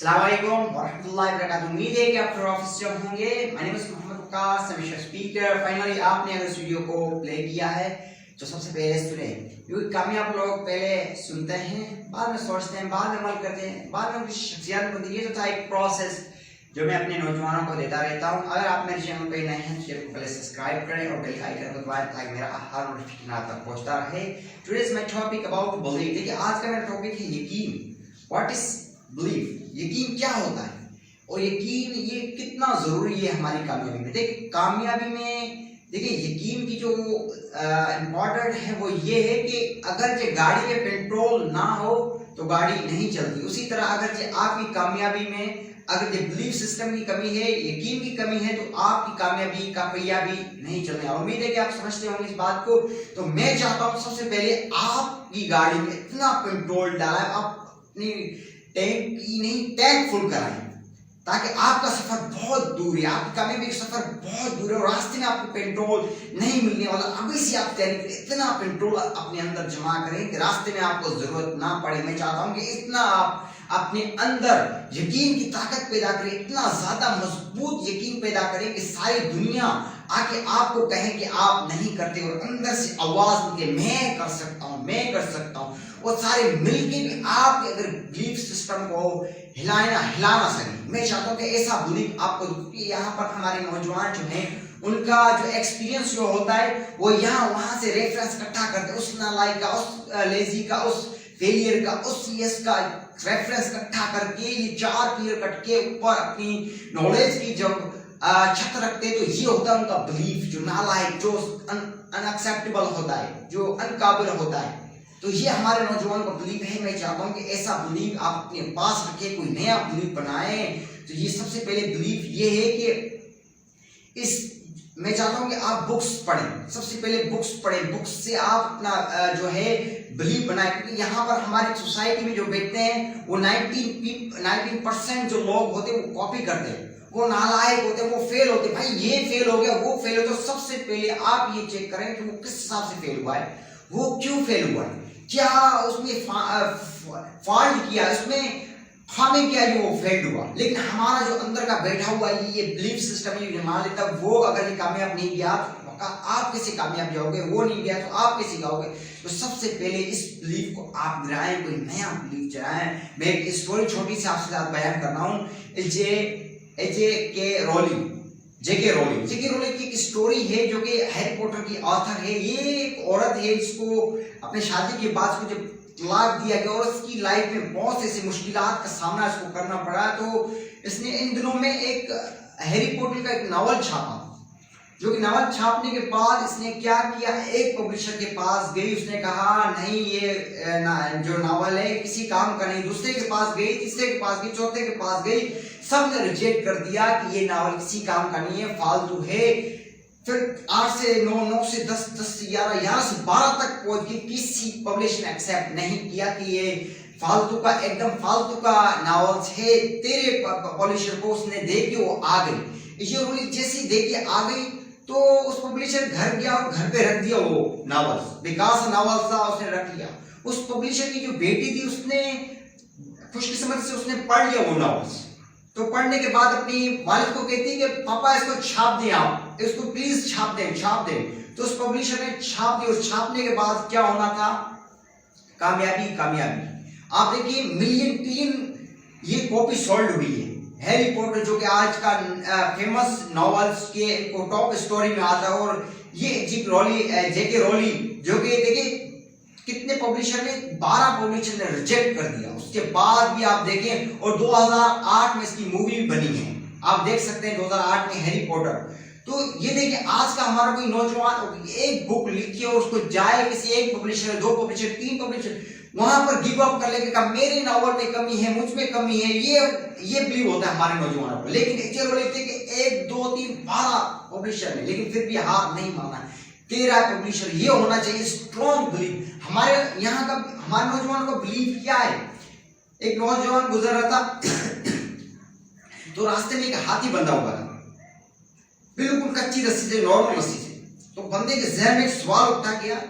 अस्सलामुअलैकुम वरहमतुल्लाहि वबरकातुहू। उम्मीद है कि आप ऑफिस से होंगे। My name is Mohammad Waqas, हमेशा स्पीकर। फाइनली आपने अगर इस वीडियो को प्ले किया है तो सबसे पहले सुने, क्योंकि कामयाब लोग पहले सुनते हैं, बाद में सोचते हैं, बाद में अमल करते हैं, बाद में उनकी शख्सियत बनती है। ये तो था एक प्रोसेस जो मैं अपने नौजवानों को देता रहता हूँ। अगर आप मेरे चैनल पे नए हैं तो चैनल को पहले सब्सक्राइब करें और बेल आइकन को दबाएं ताकि मेरा हर नोटिफिकेशन आप तक पहुंचता रहे। Today's my topic about belief. देखिए आज का मेरा टॉपिक है यकीन। What is belief? यकीन क्या होता है और यकीन ये कितना जरूरी है हमारी कामयाबी में। देखिए कामयाबी में देखिए यकीन की जो इम्पोर्टेंट है वो ये है कि अगर जो गाड़ी में पेट्रोल ना हो तो गाड़ी नहीं चलती। उसी तरह अगर जो आपकी कामयाबी में अगर जो बिलीफ सिस्टम की कमी है, यकीन की कमी है, तो आपकी कामयाबी का पहिया भी नहीं चलने। उम्मीद है कि आप समझते होंगे इस बात को। तो मैं चाहता हूँ सबसे पहले आपकी गाड़ी में इतना पेट्रोल डाला है, आप अपनी टैंक की नहीं टैंक फुल कराएं ताकि आपका सफर बहुत दूर है, आपकी कामयाबी का सफर बहुत दूर है और रास्ते में आपको पेट्रोल नहीं मिलने वाला। अभी से आप तैयारी करें, इतना पेट्रोल अपने अंदर जमा करें कि रास्ते में आपको जरूरत ना पड़े। मैं चाहता हूं कि इतना आप अपने अंदर यकीन की ताकत पैदा करें, इतना ज्यादा मजबूत यकीन पैदा करें कि सारी दुनिया आके आपको कहे कि आप नहीं करते और अंदर से आवाज निकले, मैं कर सकता हूं, मैं कर सकता हूं। और सारे मिलके भी आप अगर बिलीफ सिस्टम को हिलाना सके। मैं चाहता हूं कि ऐसा बिलीफ आपको, यहाँ पर हमारे नौजवान जो हैं उनका जो एक्सपीरियंस जो होता है वो यहाँ वहां से रेफरेंस इकट्ठा करते हैं, उस नालायक का, उस लेजी का, उस फेलियर का, उस सीएस का रेफरेंस इकट्ठा करके ये 4 पिलर कट के ऊपर अपनी नॉलेज की जब छत रखते हैं तो ये होता है उनका बिलीफ, जो नालायक, जो अनएक्सेप्टेबल होता है, जो अनकाबिल होता है। तो ये हमारे नौजवान का बिलीफ है। मैं चाहता हूं कि ऐसा बिलीफ आप अपने पास रखें, कोई नया बिलीफ बनाए। तो ये सबसे पहले बिलीफ ये है कि मैं चाहता हूं कि आप बुक्स पढ़ें। सबसे पहले बुक्स पढ़ें, बुक्स से आप अपना जो है बिलीफ बनाए। क्योंकि यहाँ पर हमारी सोसाइटी में जो बैठते हैं वो 19% जो लोग होते हैं वो कॉपी करते हैं, वो नालायक होते हैं, वो फेल होते हैं। भाई ये फेल हो गया, वो फेल हो गया। तो सबसे पहले आप ये चेक करें कि वो किस हिसाब से फेल हुआ है, वो क्यों फेल हुआ है, क्या उसमें फॉल्ट किया, उसमें खामी क्या जो वो फेल हुआ। लेकिन हमारा जो अंदर का बैठा हुआ ये बिलीफ सिस्टम ये मान लेता, वो अगर ये कामयाब नहीं गया तो आप कैसे कामयाब जाओगे, वो नहीं गया तो आप कैसे गाओगे। तो सबसे पहले इस बिलीफ को आप गिराएं, कोई नया बिलीफ चलाएं। मैं एक स्टोरी छोटी सी आपके साथ बयान कर रहा हूँ। जेके रोलिंग की एक स्टोरी है जो कि हैरी पॉटर की ऑथर है। ये एक औरत है जिसको अपने शादी के बाद को जब तलाक दिया गया और उसकी लाइफ में बहुत ऐसी मुश्किलात का सामना इसको करना पड़ा, तो इसने इन दिनों में एक हैरी पॉटर का एक नॉवल छापा। जो कि नॉवल छापने के बाद इसने क्या किया, एक पब्लिशर के पास गई, उसने कहा नहीं ये जो नॉवल है किसी काम का नहीं। दूसरे के पास गई, तीसरे के पास गई, चौथे के पास गई, सबने रिजेक्ट कर दिया कि ये नॉवल किसी काम का नहीं है, फालतू है। फिर 8 से 9, 9 से 10, 10 से 11, 11 से 12 तक पहुंच गई, किसी पब्लिशर ने एक्सेप्ट नहीं किया कि ये फालतू का, एकदम फालतू का नॉवल है। तेरे पब्लिशर को उसने देख के वो आ गई। ये रोली जैसी देख के आ गई तो उस पब्लिशर घर गया और घर पे रख दिया वो नॉवल, बेकार नॉवल था, उसने रख लिया। उस पब्लिशर की जो बेटी थी उसने खुशकिस्मत से उसने पढ़ लिया वो नॉवल्स। तो पढ़ने के बाद अपनी वालिद को कहती कि पापा इसको छाप दें, आप इसको प्लीज छाप दें। तो उस पब्लिशर ने छाप दी। उस छापने के बाद क्या होना था, कामयाबी। आप देखिए मिलियन ये कॉपी सोल्ड हुई है। हैरी पॉटर जो कि आज का फेमस नॉवेल्स के टॉप स्टोरी में आता है। और ये जेके रोलिंग जो कि देखिए कितने पब्लिशर ने, 12 पब्लिशर ने रिजेक्ट कर दिया। उसके बाद भी आप देखें, और 2008 में इसकी मूवी भी बनी है, आप देख सकते हैं 2008 में हैरी पॉटर। तो ये देखिए आज का हमारा कोई नौजवान एक बुक लिखी और उसको जाए किसी एक पब्लिशर, 2 पब्लिशर, 3 पब्लिशर, वहां पर गिव अप कर लेके कहा मेरे नॉवल में कमी है, मुझ में कमी है, ये बिलीव होता है हमारे नौजवानों को। लेकिन लेते कि 1, 2, 3, 12 पब्लिशर है, लेकिन फिर भी हार नहीं माना। 13 पब्लिशर, ये होना चाहिए स्ट्रॉन्ग बिलीफ। हमारे यहाँ का हमारे नौजवानों का बिलीफ क्या है। एक नौजवान गुजर रहा था तो रास्ते में एक हाथी बंधा हुआ था, बिल्कुल कच्ची रस्सी से, नॉर्मल रस्सी से। तो बंदे के जहन में एक सवाल उठा गया,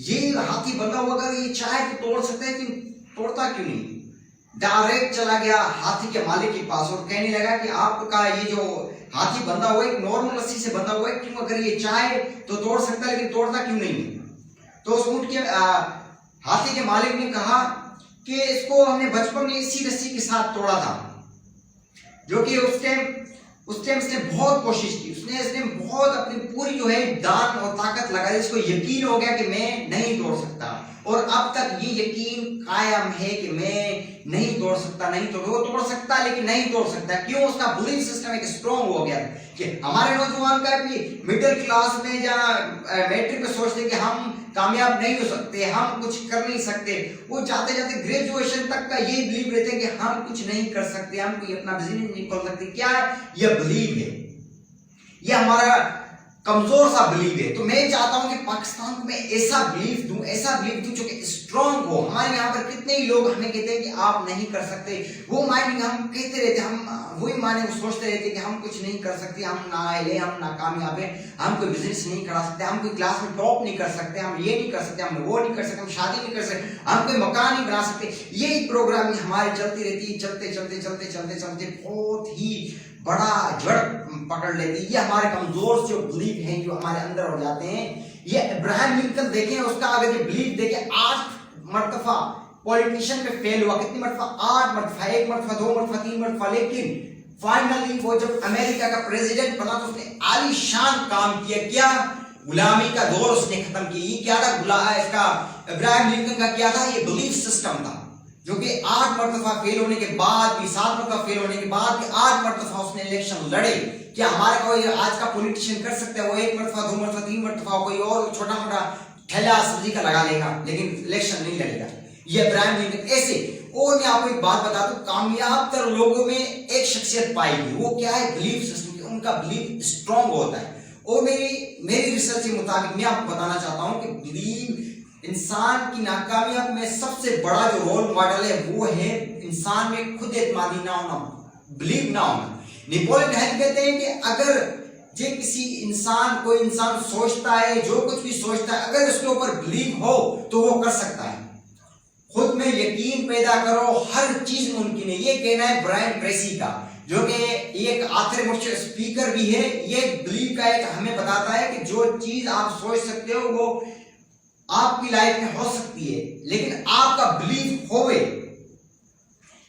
ये हाथी बंधा हुआ अगर ये चाहे तो तोड़ सकता है, लेकिन तोड़ता क्यों नहीं। डायरेक्ट चला गया हाथी के मालिक के पास और कहने लगा कि आपका ये जो हाथी बंधा हुआ है, नॉर्मल रस्सी से बंधा हुआ है, क्यों अगर ये चाहे तो तोड़ सकता है, लेकिन तोड़ता क्यों नहीं है? तो उस ऊंट के हाथी के मालिक ने कहा कि इसको हमने बचपन में इसी रस्सी के साथ तोड़ा था, जो कि उस टाइम उसने बहुत कोशिश की, इसने बहुत अपनी पूरी जो है दान और ताकत लगाई, इसको यकीन हो गया कि मैं नहीं तोड़ सकता, और अब तक ये यकीन कायम है कि मैं नहीं तोड़ सकता, नहीं तो वो तोड़ सकता लेकिन नहीं तोड़ सकता। क्यों? उसका बिलीफ सिस्टम एक स्ट्रॉन्ग हो गया कि हमारे नौजवान का भी मिडिल क्लास में या मैट्रिक में सोचते कि हम कामयाब नहीं हो सकते, हम कुछ कर नहीं सकते, वो जाते जाते ग्रेजुएशन तक का यही बिलीव रहते हैं कि हम कुछ नहीं कर सकते, हम कोई अपना बिजनेस नहीं खोल सकते। क्या है? यह बिलीव है, यह हमारा कमजोर सा बिलीव है। तो मैं चाहता हूं कि पाकिस्तान को मैं ऐसा बिलीव दूं जो कि स्ट्रांग हो। हमारे यहाँ पर कितने ही लोग हमें कहते हैं कि आप नहीं कर सकते, वो माइंड हम कहते रहते, हम वही माने वो सोचते रहते कि हम कुछ नहीं कर सकते, हम नाअहल, हम नाकामयाब हैं, हम कोई बिजनेस नहीं करा सकते, हम कोई क्लास में टॉप नहीं कर सकते, हम ये नहीं कर सकते, हम वो नहीं कर सकते, हम शादी नहीं कर सकते, हम कोई मकान नहीं बना सकते। यही प्रोग्रामिंग हमारी चलती रहती है, चलते बहुत ही बड़ा जड़ पकड़ लेती है। ये हमारे कमजोर जो बिलीफ हैं जो हमारे अंदर हो जाते हैं। ये इब्राहिम लिंकन देखें, उसका अगर ये बिलीफ देखें, 8 मरतबा पॉलिटिशियन में फेल हुआ, कितनी मरतबा? 8 मरतबा, 1 मरतबा, 2 मरतबा, 3 मरतबा, लेकिन फाइनली वो जब अमेरिका का प्रेसिडेंट बना तो उसने आलीशान काम किया। क्या? गुलामी का दौर उसने खत्म किया। ये क्या था? इसका इब्राहिम लिंकन का क्या था? ये बिलीफ सिस्टम था, जो कि 8 मरतबा फेल होने के बाद भी, 7 मरतबा फेल होने के बाद भी 8 मरतबा उसने इलेक्शन लड़े। क्या हमारे कोई आज का पॉलिटिशियन कर सकता है? वो 1 मरतबा, 2 मरतबा, 3 मरतबा कोई और छोटा मोटा ठेला सब्जी का लगा लेगा, लेकिन इलेक्शन नहीं लड़ेगा। ये इब्राहिम लिंकन ऐसे। और मैं आपको एक बात बता दूं, कामयाब तर लोगों में एक शख्सियत पाई गई, वो क्या है? Belief system. उनका बिलीफ स्ट्रांग होता है। और मेरी रिसर्च के मुताबिक मैं आपको बताना चाहता हूं कि बिलीव इंसान की नाकामयाब में सबसे बड़ा जो रोल मॉडल है वो है इंसान में खुद एतमादी ना होना, बिलीव ना होना। नेपोलियन हिल कहते हैं कि अगर जे किसी इंसान, कोई इंसान सोचता है, जो कुछ भी सोचता है, अगर उसके ऊपर बिलीव हो तो वो कर सकता है। खुद में यकीन पैदा करो, हर चीज मुमकिन है। ये कहना है ब्रायन ट्रेसी का, जो कि एक आखिर मुख्य स्पीकर भी है। ये बिलीव का एक हमें बताता है कि जो चीज आप सोच सकते हो वो आपकी लाइफ में हो सकती है, लेकिन आपका बिलीव होवे।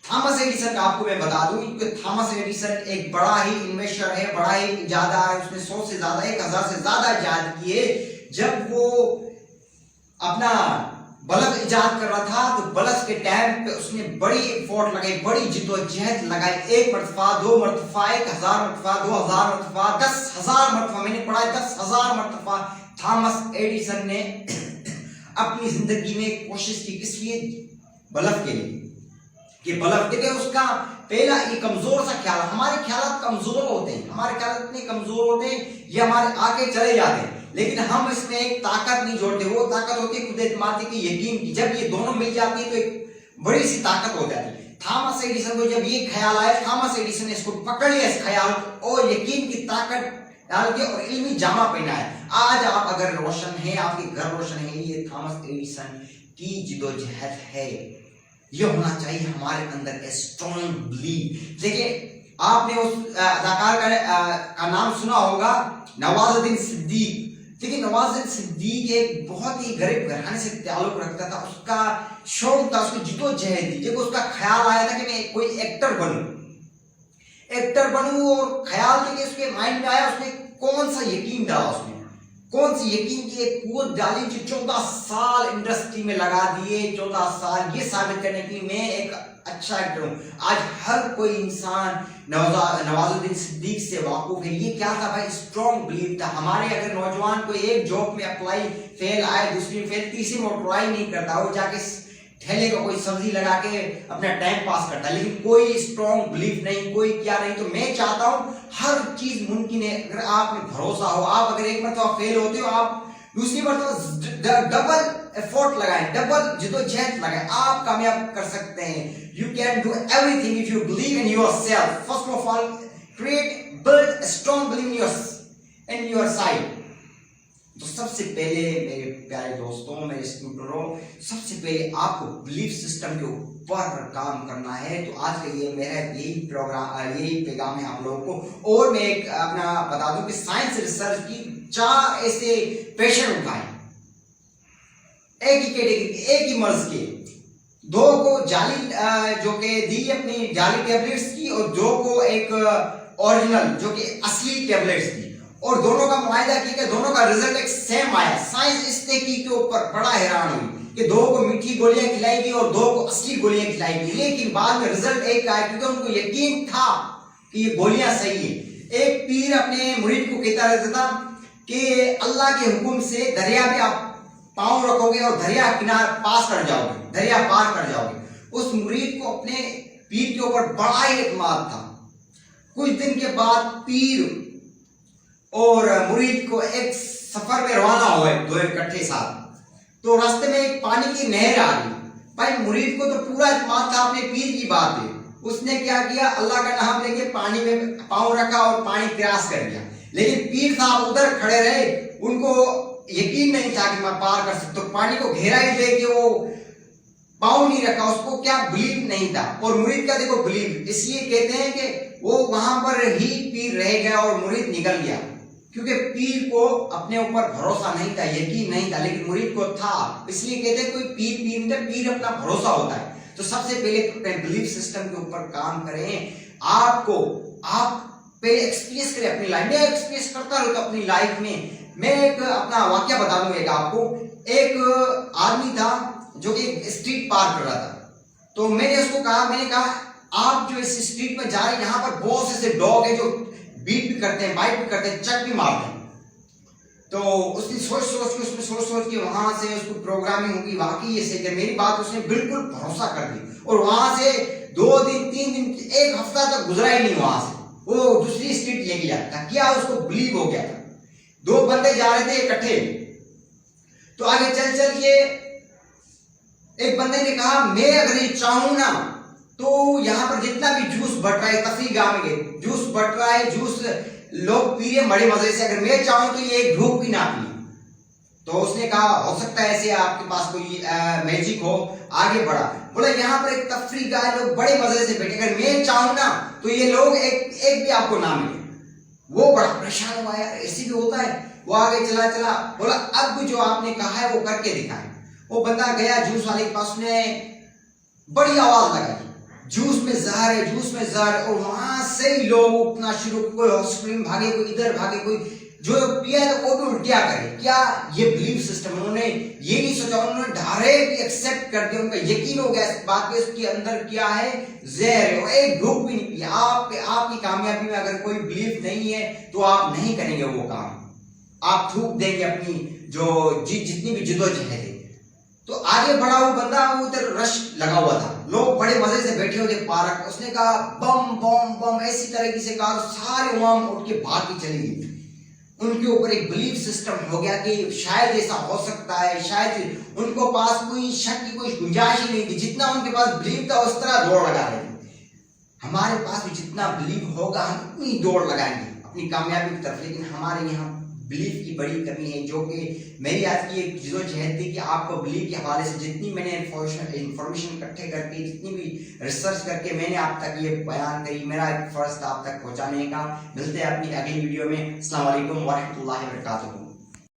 थॉमस एडिसन का आपको मैं बता दूं कि थॉमस एडिसन एक बड़ा ही इन्वेस्टर है, बड़ा ही इजादा है। उसने 100 से ज्यादा, 1000 से ज्यादा इजाद किए। जब वो अपना बल्ब इजाद कर रहा था तो बल्ब के टाइम पे उसने बड़ी एफर्ट लगाई, बड़ी जिद्दोजहद लगाई। 1 मरतबा, 2 मरतबा, 1000 मरतबा, 2000 मरतबा, 10,000 मरतबा, मैंने पढ़ा है 10,000 मरतबा थॉमस एडिसन ने अपनी जिंदगी में कोशिश की। किस लिए? बल्ब के लिए। कि बल्ब देखिए, उसका पहला ये कमजोर सा ख्याल, हमारे ख्याल कमजोर होते हैं, हमारे ख्याल इतने कमजोर होते हैं, ये हमारे आगे चले जाते हैं, लेकिन हम इसमें एक ताकत नहीं जोड़ते। वो ताकत होती है खुद एतमादी की, यकीन की। जब ये दोनों मिल जाती है तो एक बड़ी सी ताकत हो जाती है। थॉमस एडिसन को जब ये ख्याल आया, थॉमस एडिसन ने इसको पकड़ लिया, इस ख्याल और यकीन की ताकत डाल के और इल्मी जामा पहना है। आज आप अगर रोशन है, आपके घर रोशन है, ये थॉमस एडिसन की जिद्दोजहद है। ये होना चाहिए हमारे अंदर स्ट्रॉन्ग बिलीव। देखिए, आपने उस अदाकार का नाम सुना होगा, नवाजुद्दीन सिद्दीकी। देखिए, नवाजुद्दीन सिद्दीकी एक बहुत ही गरीब घराने से ताल्लुक रखता था। उसका शौक था, उसकी जिद्दोजहद थी। जब उसका ख्याल आया था कि मैं कोई एक्टर बनूं और ख्याल देखिए उसके माइंड में आया, उसने कौन सा यकीन डाला, उसने कौन सी यकीन की एक कुव्वत डाली जो 14 साल इंडस्ट्री में लगा दिए। 14 साल ये साबित करने के लिए मैं एक अच्छा एक्टर हूं। आज हर कोई इंसान नवाजुद्दीन सिद्दीकी से वाकुफ है। ये क्या था भाई? स्ट्रॉन्ग बिलीव था। हमारे अगर नौजवान कोई एक जॉब में अप्लाई फेल आए, दूसरी में फेल, तीसरी में ट्राई नहीं करता, वो जाके ठेले को कोई सब्जी लगा के अपना टाइम पास करता है, लेकिन कोई स्ट्रॉन्ग बिलीफ नहीं, कोई क्या नहीं। तो मैं चाहता हूं हर चीज मुमकिन है अगर आप में भरोसा हो। आप अगर एक मरतबा फेल होते हो, आप दूसरी मरतबा डबल एफर्ट लगाएं, डबल जिद्दोजहद लगाएं, आप कामयाब कर सकते हैं। You can do everything if you believe in yourself. First of all build strong believe in your side. तो सबसे पहले मेरे प्यारे दोस्तों, मेरे स्टूडेंटों, सबसे पहले आपको बिलीफ सिस्टम के ऊपर काम करना है। तो आज का ये मेरा यही प्रोग्राम, यही पैगाम है आप लोगों को। और मैं एक अपना बता दूं कि साइंस रिसर्च की 4 ऐसे पेशेंट उठाए एक ही कैटेगरी, एक ही मर्ज के, 2 को जाली जो कि दी अपनी जाली टेबलेट्स की, और 2 को एक ओरिजिनल जो कि असली टेबलेट्स दी, और दोनों का मुआयदा किया, दोनों का रिजल्ट एक सेम आया। साइंस इस तहकीक के ऊपर बड़ा हैरान हुई कि 2 को मीठी गोलियां खिलाई और 2 को असली गोलियां खिलाई गई, लेकिन बाद में रिजल्ट एक आया, क्योंकि उनको यकीन था कि ये गोलियां सही है। एक पीर अपने मुरीद को कहता रहता था कि अल्लाह के हुक्म से दरिया पे आप पांव रखोगे और दरिया किनार पास कर जाओगे, दरिया पार कर जाओगे। उस मुरीद को अपने पीर के ऊपर बड़ा ही इत्मीनान था। कुछ दिन के बाद पीर और मुरीद को एक सफर में रवाना हुए, 2 इकट्ठे साथ। तो रास्ते में एक पानी की नहर आ गई। भाई मुरीद को तो पूरा इत्मीनान था अपने पीर की बात पे। उसने क्या किया, अल्लाह का नाम लेके पानी में पांव रखा और पानी क्रॉस कर दिया। लेकिन पीर साहब उधर खड़े रहे, उनको यकीन नहीं था कि मैं पार कर सकता। तो पानी को घेरा ही दे के वो पांव नहीं रखा, उसको क्या बिलीव नहीं था। और मुरीद का देखो बिलीव, इसलिए कहते हैं कि वो वहां पर ही पीर रह गया और मुरीद निकल गया, क्योंकि पीर को अपने ऊपर भरोसा नहीं था, यकीन नहीं था, लेकिन मुरीद को था। इसलिए कहते हैं कोई पीर नहीं था, पीर अपना भरोसा होता है। तो सबसे पहले अपने बिलीफ सिस्टम के ऊपर काम करें। आप पहले एक्सपीरियंस करें अपनी लाइफ में। एक्सपीरियंस करता रहता हूं अपनी लाइफ में। मैं एक अपना वाक्य बता दूं एक आपको। एक आदमी था जो कि स्ट्रीट पार कर रहा था। तो मैंने उसको कहा, मैंने कहा आप जो इस स्ट्रीट में जा रहे हैं, यहाँ पर बहुत से ऐसे डॉग है जो बीट भी करते हैं, बाइट भी करते हैं, चक भी मारते हैं। तो उसने सोच के वहां से उसको प्रोग्रामिंग होगी, वाकई ये सही है, मेरी बात उसने बिल्कुल भरोसा कर दी। और वहां से 2 दिन 3 दिन 1 हफ्ता तक गुजरा ही नहीं वहां से, वो दूसरी स्ट्रीट ले गया था। क्या उसको बिलीव हो गया था। 2 बंदे जा रहे थे इकट्ठे, तो आगे चल के एक बंदे ने कहा मैं अगर ये चाहूं ना तो यहाँ पर जितना भी जूस बट रहा है, तफरी गांव में जूस बट रहा है, जूस लोग पी रहे बड़े मजे से, अगर मैं चाहूं तो ये एक ढूक भी ना पी। तो उसने कहा हो सकता है ऐसे आपके पास कोई मैजिक हो। आगे बढ़ा, बोला यहाँ पर एक तफरी गाय, लोग बड़े मजे से बैठे, अगर मैं चाहूं ना तो ये लोग एक भी आपको ना मिले। वो बड़ा परेशान हुआ, यार ऐसे भी होता है। वो आगे चला, बोला अब जो आपने कहा है वो करके दिखाएं। वो बंदा गया जूस वाले के पास, उसने बड़ी आवाज लगाई, जूस में जहर है, जूस में जहर। और वहां से ही लोग उठना शुरू, कोई हॉस्पिटल में भागे, कोई इधर भागे, कोई जो पिया है तो वो भी उल्टिया करे। क्या ये बिलीफ सिस्टम, उन्होंने ये नहीं सोचा, उन्होंने डायरेक्ट एक्सेप्ट कर दिया, उनका यकीन हो गया इस बात पे उसके अंदर क्या है, जहर है, और एक ढूक भी नहीं पिया। आपकी कामयाबी में अगर कोई बिलीफ नहीं है तो आप नहीं करेंगे वो काम, आप थूक देंगे अपनी जो जितनी भी जिद्दोजहद है। तो आगे बढ़ा वो बंदा, वो उधर रश लगा हुआ था, लोग बड़े मजे से बैठे हुए पार्क। उसने कहा बम बम बम, ऐसी तरीके से कहा, सारे उमाम उठ के भाग के चली गई। उनके ऊपर एक बिलीफ सिस्टम हो गया कि शायद ऐसा हो सकता है, शायद उनको पास कोई शक की कोई गुंजाइश ही नहीं थी। जितना उनके पास बिलीफ था उस तरह दौड़ लगा रहे थे। हमारे पास भी जितना बिलीफ होगा हम उतनी दौड़ लगाएंगे अपनी कामयाबी की तरफ। लेकिन हमारे यहाँ बिलीफ की बड़ी कमी है, जो कि मेरी आज की एक जिद्दोजहद थी कि आपको बिलीफ के हवाले से जितनी मैंने इंफॉर्मेशन इकट्ठे करके, जितनी भी रिसर्च करके मैंने आप तक ये बयान करी, मेरा एक फर्ज था आप तक पहुंचाने का। मिलते हैं अपनी अगली वीडियो में। अस्सलाम वालेकुम व रहमतुल्लाहि व बरकातुहू।